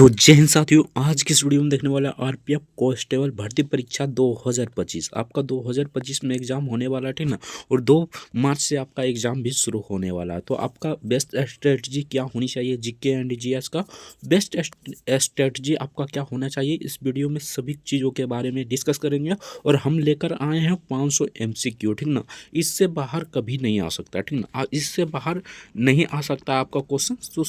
तो जय हिंद साथियों, आज की इस वीडियो में देखने वाला आरपीएफ कांस्टेबल भर्ती परीक्षा 2025। आपका 2025 में एग्जाम होने वाला है, ठीक ना। और 2 मार्च से आपका एग्जाम भी शुरू होने वाला है। तो आपका बेस्ट स्ट्रेटजी क्या होनी चाहिए, जीके एंड जीएस का बेस्ट स्ट्रेटजी आपका क्या होना चाहिए, इस वीडियो में सभी चीज़ों के बारे में डिस्कस करेंगे। और हम लेकर आए हैं 500 MCQ, ठीक ना। इससे बाहर कभी नहीं आ सकता, ठीक ना। इससे बाहर नहीं आ सकता आपका क्वेश्चन। तो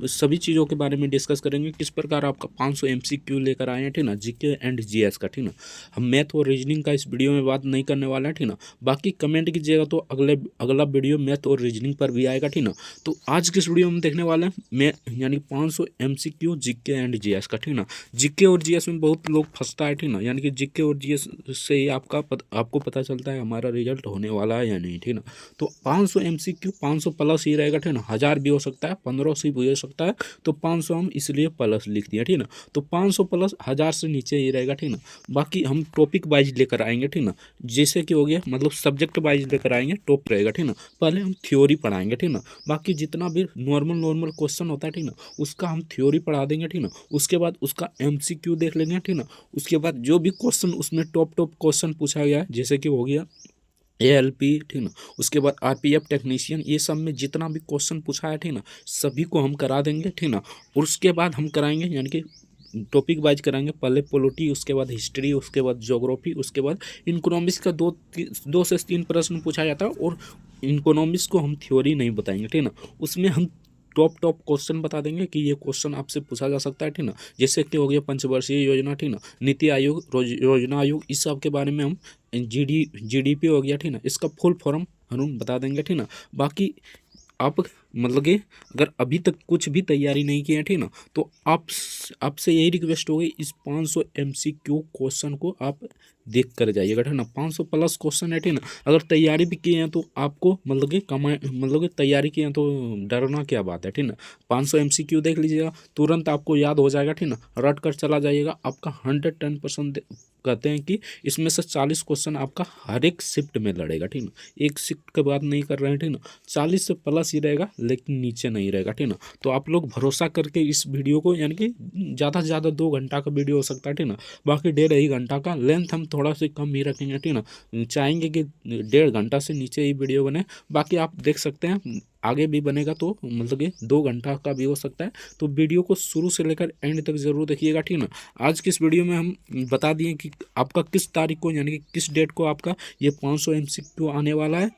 सभी चीज़ों के बारे में डिस्कस करेंगे, किस प्रकार आपका 500 MCQ लेकर आए हैं, ठीक ना, जीके एंड जीएस का, ठीक ना। हम मैथ और रीजनिंग का इस वीडियो में बात नहीं करने वाला है, ठीक ना। बाकी कमेंट कीजिएगा तो अगला वीडियो मैथ और रीजनिंग पर भी आएगा, ठीक ना। तो आज के इस वीडियो में देखने वाले हैं मैं यानी 500 MCQ जीके एंड जीएस का, ठीक ना। जीके और जीएस में बहुत लोग फंसता है, ठीक ना। यानी कि जीके और जीएस से ही आपको पता चलता है हमारा रिजल्ट होने वाला है या नहीं, ठीक ना। तो 500 MCQ 500 प्लस ही रहेगा, ठीक ना। 1000 भी हो सकता है, 1500 भी हो सकता है। तो 500 हम इसलिए प्लस लिख दिया, ठीक ना। तो 500 प्लस 1000 से नीचे ही रहेगा, ठीक ना। बाकी हम टॉपिक वाइज लेकर आएंगे, ठीक ना। जैसे कि हो गया मतलब सब्जेक्ट वाइज लेकर आएंगे, टॉप रहेगा, ठीक ना। पहले हम थ्योरी पढ़ाएंगे, ठीक ना। बाकी जितना भी नॉर्मल क्वेश्चन होता है, ठीक ना, उसका हम थ्योरी पढ़ा देंगे, ठीक ना। उसके बाद उसका MCQ देख लेंगे, ठीक ना। उसके बाद जो भी क्वेश्चन उसमें टॉप क्वेश्चन पूछा गया है, जैसे कि हो गया ALP, ठीक ना। उसके बाद RPF टेक्नीशियन, ये सब में जितना भी क्वेश्चन पूछा है, ठीक ना, सभी को हम करा देंगे, ठीक ना। और उसके बाद हम कराएंगे यानी कि टॉपिक वाइज कराएंगे। पहले पॉलिटी, उसके बाद हिस्ट्री, उसके बाद ज्योग्राफी, उसके बाद इकोनॉमिक्स का 2 से 3 प्रश्न पूछा जाता है। और इकोनॉमिक्स को हम थ्योरी नहीं बताएंगे, ठीक ना। उसमें हम टॉप क्वेश्चन बता देंगे कि ये क्वेश्चन आपसे पूछा जा सकता है, ठीक ना। जैसे कि हो गया पंचवर्षीय योजना, ठीक ना, नीति आयोग, योजना आयोग, इस सब के बारे में हम GDP हो गया, ठीक ना, इसका फुल फॉर्म हम बता देंगे, ठीक ना। बाकी आप मतलब कि अगर अभी तक कुछ भी तैयारी नहीं की है, ठीक ना, तो आपसे यही रिक्वेस्ट होगी, इस 500 MCQ क्वेश्चन को आप देख कर जाइएगा, ठीक ना। 500 प्लस क्वेश्चन है, ठीक ना। अगर तैयारी भी किए हैं तो आपको मतलब कि तैयारी किए हैं तो डरना क्या बात है, ठीक ना। 500 MCQ देख लीजिएगा, तुरंत आपको याद हो जाएगा, ठीक ना। रट कर चला जाइएगा, आपका 110% कहते हैं कि इसमें से 40 क्वेश्चन आपका हर एक शिफ्ट में लड़ेगा, ठीक ना। एक शिफ्ट की बात नहीं कर रहे हैं, ठीक ना। 40 से प्लस ही रहेगा, लेकिन नीचे नहीं रहेगा, ठीक ना। तो आप लोग भरोसा करके इस वीडियो को, यानी कि ज़्यादा से ज़्यादा 2 घंटा का वीडियो हो सकता है, ठीक ना। बाकी 1.5 घंटा का लेंथ हम थोड़ा सा कम ही रखेंगे, ठीक ना। चाहेंगे कि 1.5 घंटा से नीचे ही वीडियो बने। बाकी आप देख सकते हैं आगे भी बनेगा तो मतलब कि 2 घंटा का भी हो सकता है। तो वीडियो को शुरू से लेकर एंड तक जरूर देखिएगा, ठीक ना। आज की इस वीडियो में हम बता दिए कि आपका किस तारीख को यानी कि किस डेट को आपका ये 500 MCQ आने वाला है।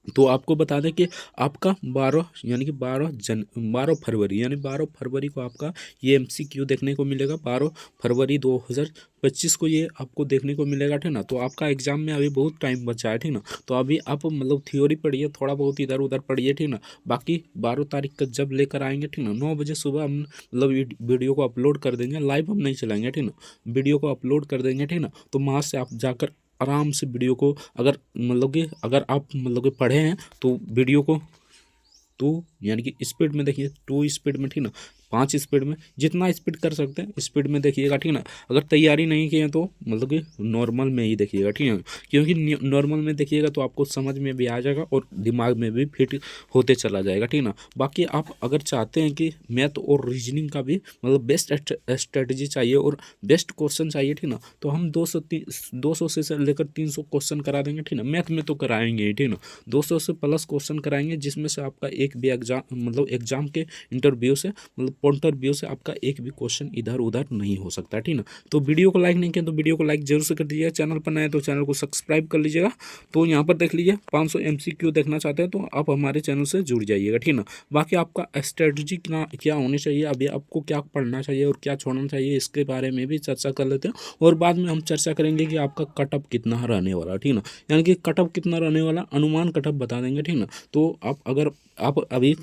तो आपको बता दें कि आपका 12 यानी कि 12 फरवरी, यानी 12 फरवरी को आपका ये MCQ देखने को मिलेगा। 12 फरवरी 2025 को ये आपको देखने को मिलेगा, ठीक ना। तो आपका एग्जाम में अभी बहुत टाइम बचा है, ठीक ना। तो अभी आप मतलब थ्योरी पढ़िए, थोड़ा बहुत इधर उधर पढ़िए, ठीक ना। बाकी 12 तारीख का जब लेकर आएंगे, ठीक ना, 9 बजे सुबह हम मतलब वीडियो को अपलोड कर देंगे। लाइव हम नहीं चलाएंगे, ठीक ना, वीडियो को अपलोड कर देंगे, ठीक ना। तो वहाँ से आप जाकर आराम से वीडियो को, अगर आप मतलब कि पढ़े हैं तो वीडियो को 2 यानी कि स्पीड में देखिए, 2 स्पीड में, ठीक ना, 5 स्पीड में, जितना स्पीड कर सकते हैं स्पीड में देखिएगा, ठीक ना। अगर तैयारी नहीं किए तो मतलब कि नॉर्मल में ही देखिएगा, ठीक है। क्योंकि नॉर्मल में देखिएगा तो आपको समझ में भी आ जाएगा और दिमाग में भी फिट होते चला जाएगा, ठीक ना। बाकी आप अगर चाहते हैं कि मैथ और रीजनिंग का भी मतलब बेस्ट स्ट्रेटजी चाहिए और बेस्ट क्वेश्चन चाहिए, ठीक ना, तो हम 200 से लेकर 300 क्वेश्चन करा देंगे, ठीक ना। मैथ में तो कराएंगे ही, ठीक ना। 200 से प्लस क्वेश्चन कराएंगे, जिसमें से आपका एक भी एग्जाम के इंटरव्यू से मतलब पॉइंट ऑफ व्यू से आपका एक भी क्वेश्चन इधर उधर नहीं हो सकता, ठीक ना। तो वीडियो को लाइक नहीं किया तो वीडियो को लाइक जरूर से कर दीजिएगा। चैनल पर नए तो चैनल को सब्सक्राइब कर लीजिएगा। तो यहाँ पर देख लीजिए 500 MCQ देखना चाहते हैं तो आप हमारे चैनल से जुड़ जाइएगा, ठीक ना। बाकी आपका स्ट्रेटजी क्या होनी चाहिए, अभी आपको क्या पढ़ना चाहिए और क्या छोड़ना चाहिए, इसके बारे में भी चर्चा कर लेते हैं। और बाद में हम चर्चा करेंगे कि आपका कटअप कितना रहने वाला, ठीक ना। यानी कि कटअप कितना रहने वाला, अनुमान कटअप बता देंगे, ठीक ना। तो अगर आप अभी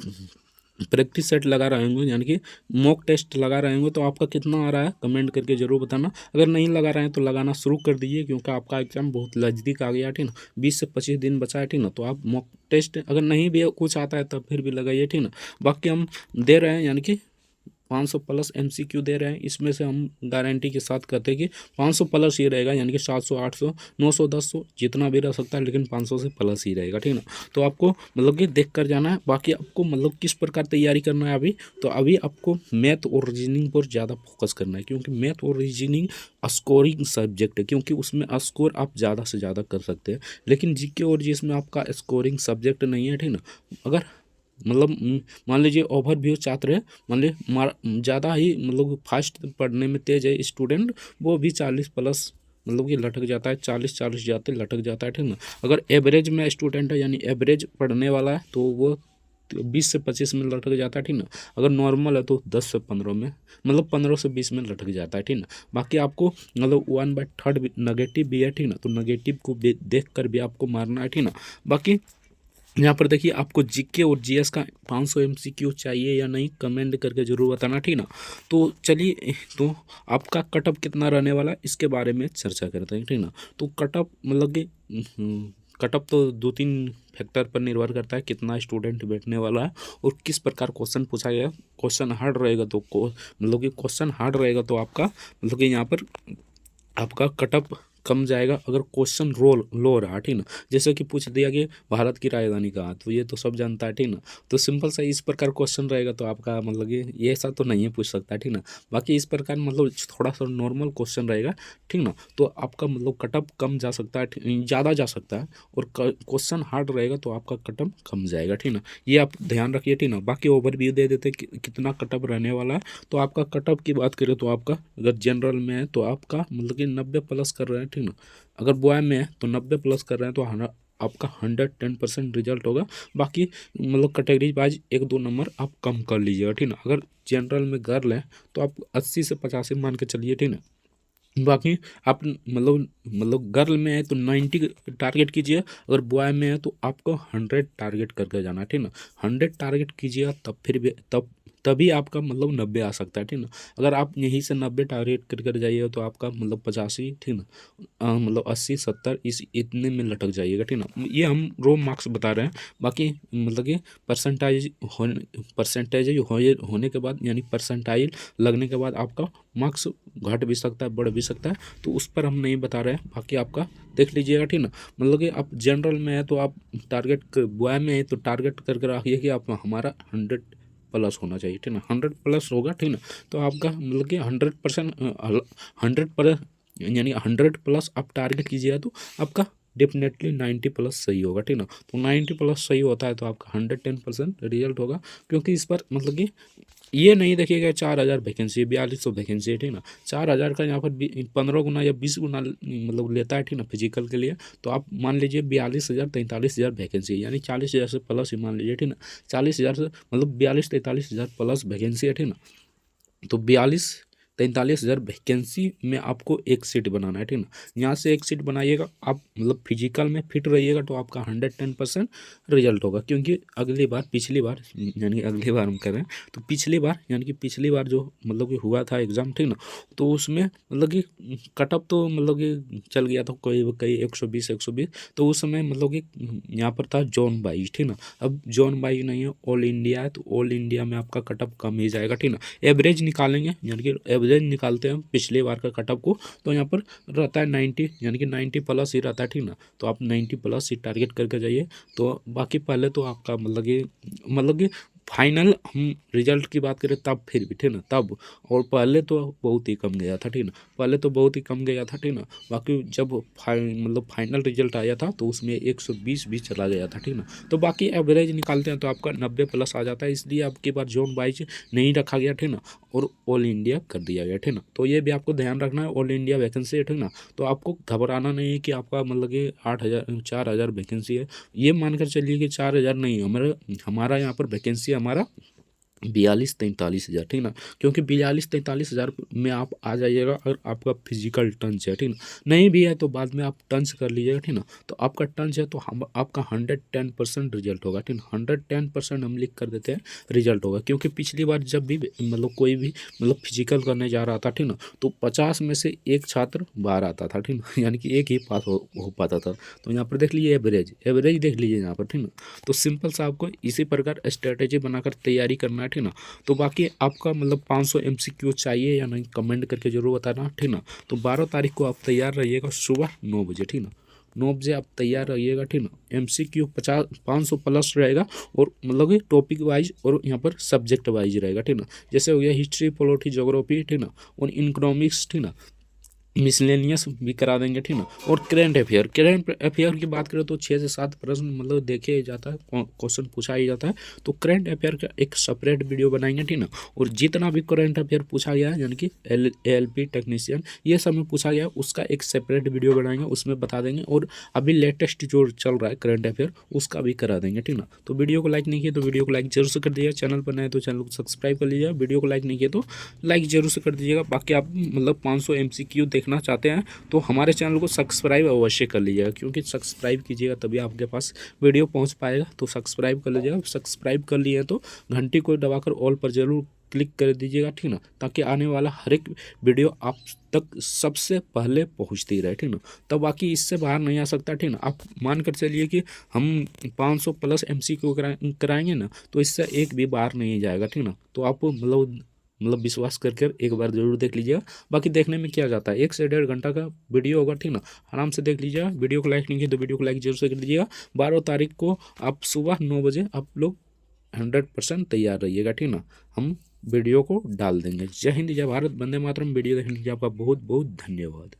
प्रैक्टिस सेट लगा रहे होंगे यानी कि मॉक टेस्ट लगा रहे होंगे तो आपका कितना आ रहा है कमेंट करके ज़रूर बताना। अगर नहीं लगा रहे हैं तो लगाना शुरू कर दीजिए, क्योंकि आपका एग्जाम बहुत नज़दीक आ गया, ठीक ना। 20 से 25 दिन बचा है, ठीक ना। तो आप मॉक टेस्ट अगर नहीं भी कुछ आता है तब फिर भी लगाइए, ठीक ना। बाकी हम दे रहे हैं यानी कि 500 प्लस MCQ दे रहे हैं, इसमें से हम गारंटी के साथ कहते हैं कि 500 प्लस ही रहेगा, यानी कि 700 800 900 1000 जितना भी रह सकता है, लेकिन 500 से प्लस ही रहेगा, ठीक ना। तो आपको मतलब कि देख कर जाना है। बाकी आपको मतलब किस प्रकार तैयारी करना है अभी, तो अभी आपको मैथ और रीजनिंग पर ज़्यादा फोकस करना है, क्योंकि मैथ और रीजनिंग स्कोरिंग सब्जेक्ट है, क्योंकि उसमें स्कोर आप ज़्यादा से ज़्यादा कर सकते हैं। लेकिन जीके और जीएस में आपका स्कोरिंग सब्जेक्ट नहीं है, ठीक ना। अगर मतलब मान लीजिए ओवरव्यू छात्र है, मान लीजिए ज़्यादा ही मतलब फास्ट पढ़ने में तेज है स्टूडेंट, वो भी 40 प्लस मतलब कि लटक जाता है, 40 जाते लटक जाता है, ठीक ना। अगर एवरेज में स्टूडेंट है, यानी एवरेज पढ़ने वाला है, तो वो 20 से 25 में लटक जाता है, ठीक ना। अगर नॉर्मल है तो 10 से 15 में, मतलब 15 से 20 में लटक जाता है, ठीक ना। बाकी आपको मतलब 1/3 नेगेटिव भी है, ठीक ना, तो नेगेटिव को देख कर भी आपको मारना है, ठीक ना। बाकी यहाँ पर देखिए आपको जीके और जीएस का 500 MCQ चाहिए या नहीं, कमेंट करके जरूर बताना, ठीक ना। तो चलिए, तो आपका कटअप कितना रहने वाला है इसके बारे में चर्चा करते हैं, ठीक ना। तो कटअप मतलब कि कटअप तो 2-3 फैक्टर पर निर्भर करता है, कितना स्टूडेंट बैठने वाला है और किस प्रकार क्वेश्चन पूछा गया। क्वेश्चन हार्ड रहेगा तो मतलब कि क्वेश्चन हार्ड रहेगा तो आपका मतलब कि यहाँ पर आपका कटअप कम जाएगा। अगर क्वेश्चन रोल लो रहा, ठीक ना, जैसे कि पूछ दिया कि भारत की राजधानी कहाँ, तो ये तो सब जानता है, ठीक ना। तो सिंपल सा इस प्रकार क्वेश्चन रहेगा तो आपका मतलब कि ये ऐसा तो नहीं है पूछ सकता, ठीक ना। बाकी इस प्रकार मतलब थोड़ा सा नॉर्मल क्वेश्चन रहेगा, ठीक ना, तो आपका मतलब कटअप कम जा सकता है, ज़्यादा जा सकता है। और क्वेश्चन हार्ड रहेगा तो आपका कटअप कम जाएगा, ठीक ना। ये आप ध्यान रखिए, ठीक ना। बाकी ओवरव्यू दे देते कितना कटअप रहने वाला है। तो आपका कटअप की बात करें तो आपका अगर जनरल में है तो आपका मतलब कि 90 प्लस कर रहे हैं, ठीक ना। अगर बॉय में है तो 90 प्लस कर रहे हैं तो आपका 110% रिजल्ट होगा। बाकी मतलब कैटेगरी वाइज 1-2 नंबर आप कम कर लीजिएगा, ठीक ना। अगर जनरल में गर्ल है तो आप 80 से 85 मान के चलिए, ठीक ना। बाकी आप मतलब गर्ल में है तो 90 टारगेट कीजिए, अगर बॉय में है तो आपको 100 टारगेट करके जाना है, ठीक ना। 100 टारगेट कीजिएगा तब फिर भी तभी आपका मतलब 90 आ सकता है, ठीक ना। अगर आप यहीं से 90 टारगेट कर जाइएगा तो आपका मतलब 85, ठीक ना, मतलब 80-70 इस इतने में लटक जाइएगा, ठीक ना। ये हम रो मार्क्स बता रहे हैं। बाकी मतलब कि परसेंटेज होने के बाद, यानी परसेंटाइल लगने के बाद आपका मार्क्स घट भी सकता है, बढ़ भी सकता है, तो उस पर हम नहीं बता रहे हैं। बाकी आपका देख लीजिएगा, ठीक ना। मतलब कि आप जनरल में है तो आप टारगेट, बॉय में है तो टारगेट करके रखिए कि आप हमारा 100 प्लस होना चाहिए, ठीक ना। 100 प्लस होगा, ठीक ना, तो आपका मतलब कि 100%, 100 यानी 100 प्लस आप टारगेट कीजिएगा तो आपका डेफिनेटली 90 प्लस सही होगा, ठीक ना। तो 90 प्लस सही होता है तो आपका 110% रिजल्ट होगा। क्योंकि इस पर मतलब कि ये नहीं देखिएगा 4000 वैकेंसी है, 4200 वैकेंसी है, ठीक ना। 4000 का यहाँ पर 15 गुना या 20 गुना मतलब लेता है, ठीक ना, फिजिकल के लिए। तो आप मान लीजिए 42,000 43,000 वैकेंसी है, यानी 40,000 से प्लस ही मान लीजिए, ठीक ना। 40,000 से मतलब 42-43,000 प्लस वैकेंसी है, ठीक ना। तो 43-43,000 वैकेंसी में आपको एक सीट बनाना है, ठीक ना। यहाँ से एक सीट बनाइएगा आप, मतलब फिजिकल में फिट रहिएगा तो आपका 110% रिजल्ट होगा। क्योंकि पिछली बार यानी अगली बार हम कर रहे हैं, तो पिछली बार यानी कि पिछली बार जो मतलब कि हुआ था एग्ज़ाम, ठीक ना, तो उसमें मतलब कि कटअप तो मतलब कि चल गया था कोई कई 120, तो उस समय मतलब कि यहाँ पर था जोन वाइज, ठीक ना। अब जोन वाइज नहीं है, ऑल इंडिया है, तो ऑल इंडिया में आपका कटअप कम ही जाएगा, ठीक ना। एवरेज निकालेंगे, यानी कि एवरेज निकालते हैं पिछले बार का कटअप को, तो यहाँ पर रहता है 90, यानी कि 90 प्लस ही रहता है, ठीक ना। तो आप 90 प्लस ही टारगेट करके जाइए। तो बाकी पहले तो आपका मतलब कि फाइनल हम रिजल्ट की बात करें तब फिर भी, ठीक ना, तब। और पहले तो बहुत ही कम गया था, ठीक ना, पहले तो बहुत ही कम गया था, ठीक ना। बाकी जब मतलब फाइनल रिजल्ट आया था तो उसमें 120 भी चला गया था, ठीक ना। तो बाकी एवरेज निकालते हैं तो आपका 90 प्लस आ जाता है, इसलिए आपकी बार जोन वाइज नहीं रखा गया, ठीक ना, और ऑल इंडिया कर दिया गया, ठीक ना। तो ये भी आपको ध्यान रखना है, ऑल इंडिया वैकेंसी है, ठीक ना। तो आपको घबराना नहीं है कि आपका मतलब कि 4,000 वैकेंसी है। ये मानकर चलिए कि 4,000 नहीं, हमारा यहाँ पर वैकेंसी हमारा 42-43 हज़ार, ठीक ना। क्योंकि 42-43 हज़ार में आप आ जाइएगा अगर आपका फिजिकल टंच है, ठीक ना। नहीं भी है तो बाद में आप टंच कर लीजिएगा, ठीक ना। तो आपका टंच है तो हम आपका 110% रिजल्ट होगा, ठीक ना। 110% हम लिख कर देते हैं रिजल्ट होगा। क्योंकि पिछली बार जब भी मतलब कोई भी मतलब फिजिकल करने जा रहा था, ठीक ना, तो 50 में से एक छात्र बाहर आता था, ठीक ना, यानी कि एक ही पास हो पाता था। तो यहाँ पर देख लीजिए एवरेज देख लीजिए यहाँ पर, ठीक ना। तो सिंपल सा आपको इसी प्रकार स्ट्रेटेजी बनाकर तैयारी करना है, ठीक ना। तो बाकी आपका मतलब 500 MCQ चाहिए या नहीं कमेंट करके जरूर बताना, ठीक ना। तो 12 तारीख को आप तैयार रहिएगा सुबह 9 बजे, ठीक ना। 9 बजे आप तैयार रहिएगा, ठीक ना। MCQ 500 प्लस रहेगा और मतलब कि टॉपिक वाइज और यहाँ पर सब्जेक्ट वाइज रहेगा, ठीक ना। जैसे हो गया हिस्ट्री, पॉलिटी, ज्योग्राफी, ठीक ना, और इकोनॉमिक्स, ठीक ना, मिसलेनियस भी करा देंगे, ठीक ना। और करंट अफेयर की बात करें तो 6 से 7 प्रश्न मतलब देखे ही जाता है, क्वेश्चन पूछा ही जाता है। तो करंट अफेयर का एक सेपरेट वीडियो बनाएंगे, ठीक ना। और जितना भी करंट अफेयर पूछा गया है यानी कि LLP टेक्नीशियन ये सब में पूछा गया है उसका एक सेपरेट वीडियो बनाएंगे, उसमें बता देंगे। और अभी लेटेस्ट जो चल रहा है करंट अफेयर उसका भी करा देंगे, ठीक ना। तो वीडियो को लाइक नहीं किया तो वीडियो को लाइक जरूर से कर दीजिएगा, चैनल पर नए तो चैनल को सब्सक्राइब कर लीजिएगा, वीडियो को लाइक नहीं किया तो लाइक जरूर से कर दीजिएगा। बाकी आप मतलब 500 MCQ देखना चाहते हैं तो हमारे चैनल को सब्सक्राइब अवश्य कर लीजिएगा, क्योंकि सब्सक्राइब कीजिएगा तभी आपके पास वीडियो पहुंच पाएगा। तो सब्सक्राइब कर लीजिएगा, सब्सक्राइब कर लिए तो घंटी को दबाकर ऑल पर जरूर क्लिक कर दीजिएगा, ठीक ना, ताकि आने वाला हर एक वीडियो आप तक सबसे पहले पहुंचती रहे, ठीक ना। तो बाकी इससे बाहर नहीं आ सकता, ठीक ना। आप मान कर चलिए कि हम 500 प्लस MCQ कराएंगे ना तो इससे एक भी बाहर नहीं जाएगा, ठीक ना। तो आप मतलब विश्वास करके एक बार जरूर देख लीजिएगा। बाकी देखने में क्या जाता है, 1 से 1.5 घंटा का वीडियो होगा, ठीक ना। आराम से देख लीजिएगा। वीडियो को लाइक नहीं किया तो वीडियो को लाइक जरूर से कर दीजिएगा। 12 तारीख को आप सुबह 9 बजे आप लोग 100% तैयार रहिएगा, ठीक ना। हम वीडियो को डाल देंगे। जय हिंद, जय भारत, वंदे मातरम। वीडियो देखने के लिए आपका बहुत बहुत धन्यवाद।